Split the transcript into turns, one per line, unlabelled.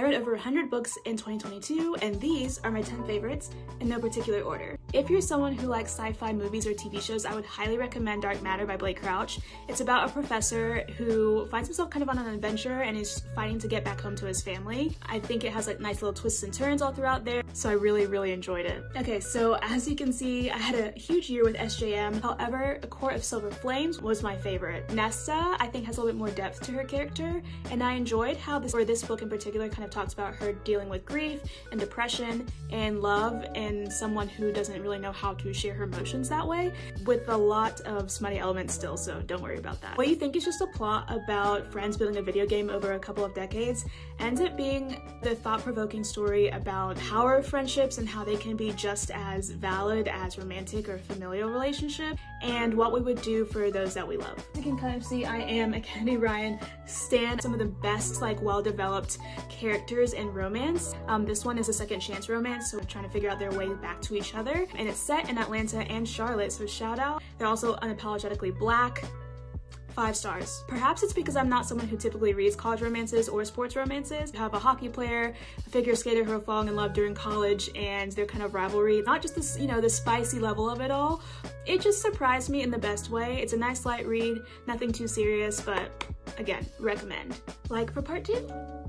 I read over 100 books in 2022, and these are my 10 favorites in no particular order. If you're someone who likes sci-fi movies or TV shows, I would highly recommend Dark Matter by Blake Crouch. It's about a professor who finds himself kind of on an adventure and is fighting to get back home to his family. I think it has like nice little twists and turns all throughout there, so I really enjoyed it. Okay, so as you can see, I had a huge year with SJM. However, A Court of Silver Flames was my favorite. Nesta, I think, has a little bit more depth to her character, and I enjoyed how this book in particular kind of talks about her dealing with grief and depression and love, and someone who doesn't really know how to share her emotions that way, with a lot of smutty elements still, so don't worry about that. What you think is just a plot about friends building a video game over a couple of decades ends up being the thought-provoking story about power of friendships and how they can be just as valid as romantic or familial relationship, and what we would do for those that we love. You can kind of see I am a Kennedy Ryan stan. Some of the best, like, well-developed characters in romance. This one is a second chance romance, so we're trying to figure out their way back to each other, and it's set in Atlanta and Charlotte, so shout out. They're also unapologetically black. 5 stars. Perhaps it's because I'm not someone who typically reads college romances or sports romances. You have a hockey player, a figure skater who are falling in love during college, and their kind of rivalry. Not just this, you know, the spicy level of it all. It just surprised me in the best way. It's a nice light read, nothing too serious, but again, recommend. Like for part 2?